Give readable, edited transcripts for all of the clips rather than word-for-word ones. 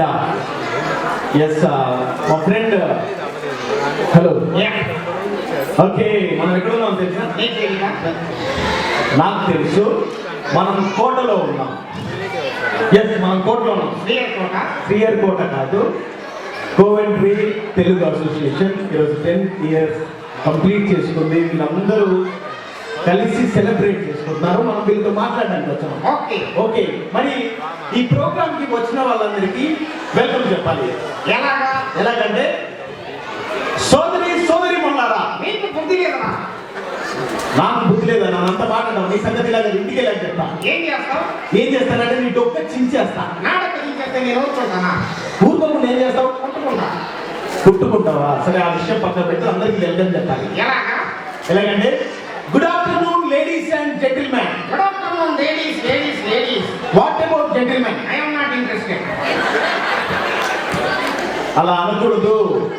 Yeah yes మా friend hello okay మనం ఎక్కడ ఉన్నాం తెలుసా? నాకు తెలుసు మనం కోటలో ఉన్నాం. ఎస్ మనం కోటలో ఉన్నాం. శ్రీయర్ కోట కాదు, కోవెంట్రీ తెలుగు అసోసియేషన్ ఈరోజు 10 years కంప్లీట్ చేసుకుంది. వీళ్ళందరూ కలిసి సెలబ్రేట్ చేసుకుంటున్నారు. మనం వీళ్ళతో మాట్లాడడానికి వచ్చాము. ఓకే మరి ఈ ప్రోగ్రామ్ కి వచ్చిన వాళ్ళందరికీ వెల్కమ్ చెప్పాలి. ఎలాగంటే సోదరి మొన్నారా, మీకు బుద్ధి లేదా? నాకు బుద్ధి లేదన్నా, అంత మాట్లాడడం నీ సంగతి ఇలాగ ఇంటికి వెళ్ళాక చెప్తా. ఏం చేస్తానంటే నీ డొక్క చించేస్తా. చించేస్తే నేను ఊరుకుంటానా? ఊరుకోకుండా ఏం చేస్తావు? కుట్టుకుంటావా? సరే ఆ విషయం పక్కన పెట్టి అందరికీ వెల్కమ్ చెప్పాలి. ఎలాగంటే good afternoon ladies and gentlemen. Good afternoon ladies. What about gentlemen? I am not interested. అలా అనకూడదు,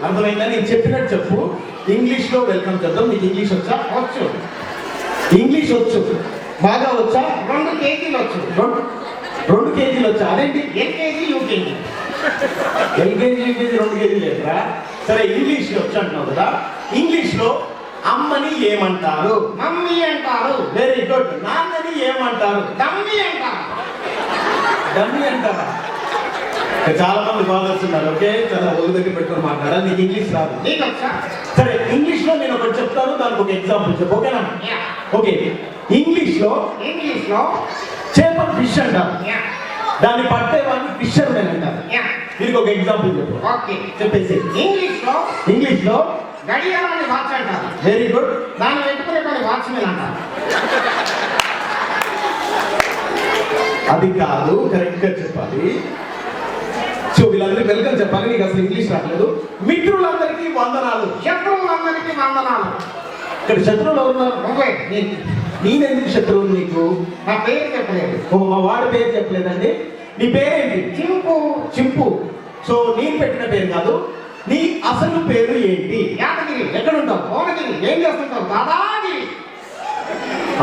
అర్థమైందా? నేను చెప్పినట్టు చెప్పు. ఇంగ్లీష్ లో వెల్కమ్ చెప్తాం. నీకు ఇంగ్లీష్ వచ్చా? వచ్చు. ఇంగ్లీష్ వచ్చు, బాగా వచ్చా? 2 kgs వచ్చు. 2 kgs వచ్చా? అదేంటి? LKG UKG. LKG UKG 2 kg లేదురా. సరే ఇంగ్లీష్ వచ్చి అంటున్నావు కదా, ఇంగ్లీష్ లో అమ్మని ఏమంటారు? మమ్మీ అంటారు. Very good. నాన్నని ఏమంటారు? డమ్మీ అంటారు. డమ్మీ అంటారా? చాలా మంది ఫాదర్స్ ఉన్నారు. ఓకే, చాలా ఒళ్ళు దగ్గర పెట్టుకొని మాట్లాడాలి. నీకు ఇంగ్లీష్ రాదు. సరే ఇంగ్లీష్ లో నేను ఒకటి చెప్తాను, దానికి ఒక ఎగ్జాంపుల్ చెప్పు. ఓకేనా? ఓకే. ఇంగ్లీష్ లో చేపలు ఫిష్ అంటారు, దాన్ని పట్టేవాడిని ఫిషర్ మెన్ అంటారు. దీనికి ఒక ఎగ్జాంపుల్ చెప్పు. ఓకే చెప్పేసి. ఇంగ్లీష్ లో గడియారాన్ని వాచ్ అంటారు. Very good. దాన్ని పెట్టుకునే వాచ్మెన్ అంటారు. అది కాదు, కరెక్ట్ గా చెప్పాలి. సో వీళ్ళందరికీ వెల్కమ్ చెప్పాలి. నీకు అసలు ఇంగ్లీష్ రావట్లేదు. మిత్రులందరికీ వందనాలు. శత్రువులందరికీ వందనాలు. ఇక్కడ శత్రువులు ఉన్నారు. నువ్వే. నేనెందుకు శత్రువు నీకు? నా పేరు చెప్పలేదు. మా వాడి పేరు చెప్పలేదండి. నీ పేరేంటి? చింపు. సో నేను పెట్టిన పేరు కాదు. నీ అసలు పేరు ఏంటి? యాదగిరి. ఎక్కడ ఉంటావు? భువనగిరి. ఏం చేస్తుంటావు? దాదాగిరి.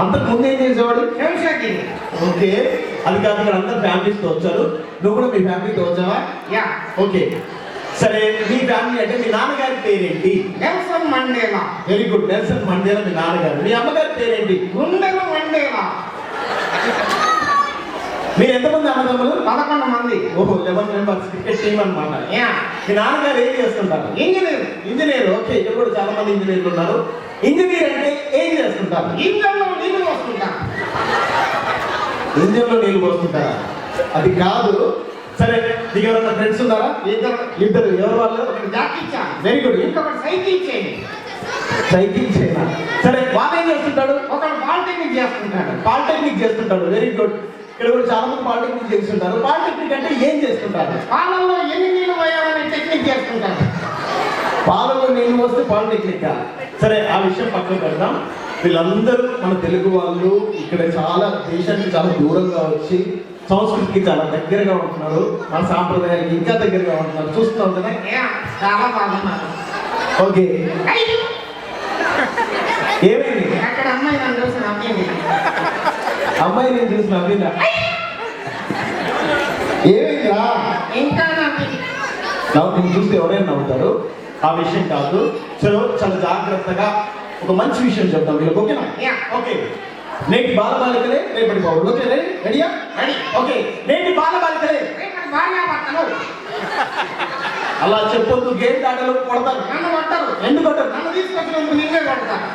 అంతకు ముందు ఏం చేసేవాడు? శంషగిరి. ఓకే, అది కాదు. ఇక్కడ అందరు ఫ్యామిలీస్తో వచ్చారు. నువ్వు కూడా మీ ఫ్యామిలీతో వచ్చావా? ఓకే, సరే. మీ ఫ్యామిలీ అంటే మీ నాన్నగారి పేరేంటి? Nelson Mandela. Very good. Nelson Mandela మీ నాన్నగారు. మీ అమ్మగారి పేరేంటి? గుండెల మండేలా. మీరు ఎంతమంది అన్నదమ్ములు? 11 మంది. ఓహో, 11 మెంబర్స్ క్రికెట్ టీమ్ అన్నమాట. మీ నాన్నగారు ఏం చేస్తుంటారు? ఇంజనీర్. ఓకే, ఇక్కడ కూడా చాలా మంది ఇంజనీర్లు ఉన్నారు. ఇంజనీర్ అంటే ఏం చేస్తుంటారు? ఇంజన్లో నీళ్లు పోస్తుంటారు. ఇంజన్లో నీళ్లు పోస్తుంటారా? అది కాదు. సరే, నీకు ఎవరైనా ఫ్రెండ్స్ ఉన్నారా? ఇద్దరు. ఎవరు వాళ్ళు? ఒకటి జాకీ చాన్. Very good. ఇంకొకటి సైకిల్ చైన్. సరే, వాళ్ళు ఏం చేస్తుంటాడు? ఒకడు పాలిటెక్నిక్ చేస్తుంటాడు. Very good. ఇక్కడ కూడా చాలా మంది పాలిటెక్నిక్ చేస్తుంటారు. పాలిటెక్నిక్ అంటే ఏం చేస్తుంటారు? పాలల్లో ఎన్ని నీళ్లు పోయాలని టెక్నిక్ చేస్తుంటారు. పాలలో నీళ్ళు వస్తే పాలిటెక్నిక్. సరే, ఆ విషయం పక్కన పెడదాం. వీళ్ళందరూ మన తెలుగు వాళ్ళు. ఇక్కడ చాలా దేశానికి చాలా దూరంగా వచ్చి సంస్కృతికి చాలా దగ్గరగా ఉంటున్నారు. మన సాంప్రదాయానికి ఇంకా దగ్గరగా ఉంటున్నారు. చూస్తున్నాం కదా, చాలా బాగున్నారు. ఓకే, ఏమైంది? అక్కడ అమ్మాయి నన్ను చూసి నవ్వింది. అమ్మాయి నేను చూసి నవ్విందా? ఏమైందిరా? ఇంకా నవ్వింది. నేను చూస్తే ఎవరైనా నవ్వుతారు. ఆ విషయం కాదు. చలో, చాలా జాగ్రత్తగా ఒక మంచి విషయం చెప్తాం వీళ్ళకి. ఓకేనా? ఓకే. నేటి బాలబాలికలే రేపటి పౌరులు. ఓకే, రెడీయా? ఓకే. నేటి బాలబాలికలే రేపటి భార్యాభర్తలు. అలా చెప్పొద్దు. గేమ్ ఆటలు కొడతారు. నన్ను కొట్టరు. ఎందుకు కొట్టరు? నన్ను తీసుకొచ్చినందుకు నిన్నే కొడతారు.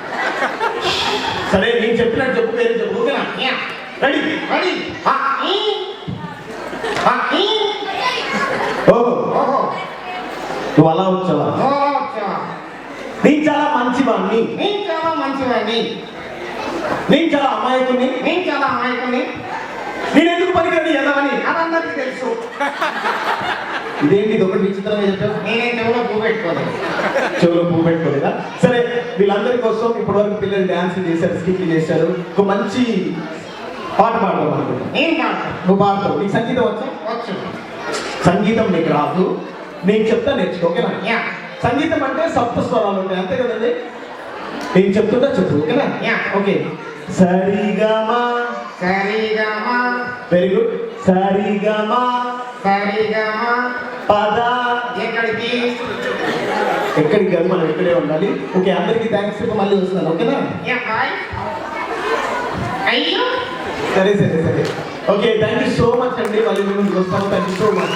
సరే, నేను చెప్పినట్టు చెప్పు, పేరు చెప్పు. ఓకేనా? రెడీ. ఓహో, నువ్వు అలా వచ్చావా? నేను చాలా మంచివాడిని. నేను చాలా అమాయకుని. నేను ఎందుకు పనికిరని ఎదవని అదందరికీ తెలుసు. ఇదేంటి? ఇది ఒకటి విచిత్రంగా చెప్పావు. నేనే చెవులో పువ్వు పెట్టుకోలేదా? సరే, వీళ్ళందరి కోసం ఇప్పటివరకు పిల్లలు డాన్స్ చేశారు, స్కిట్లు చేశారు. ఒక మంచి పాట పాడదాం అనుకుంటున్నా. నువ్వు పాడతావు. నీకు సంగీతం వచ్చా? వచ్చు. సంగీతం నీకు రాదు, నేను చెప్తా, నేర్చుకో. ఓకేనా? సంగీతం అంటే సప్త స్వరాలు ఉంటాయి, అంతే కదండి? నేను చెప్తుంటా, చెప్పు. ఓకేనా? ఓకే. సరిగమా. Very good. సరిగమా సరిగా పద. ఎక్కడికి ఎక్కడికి కాదు, మనం ఇక్కడే ఉండాలి. ఓకే, అందరికీ థ్యాంక్స్. మళ్ళీ వస్తున్నాను, ఓకేనా? ఏ బాయ్ అయ్యో సరే. Okay, thank you so much అండి. మళ్ళీ మేము వస్తాము. Thank you so much.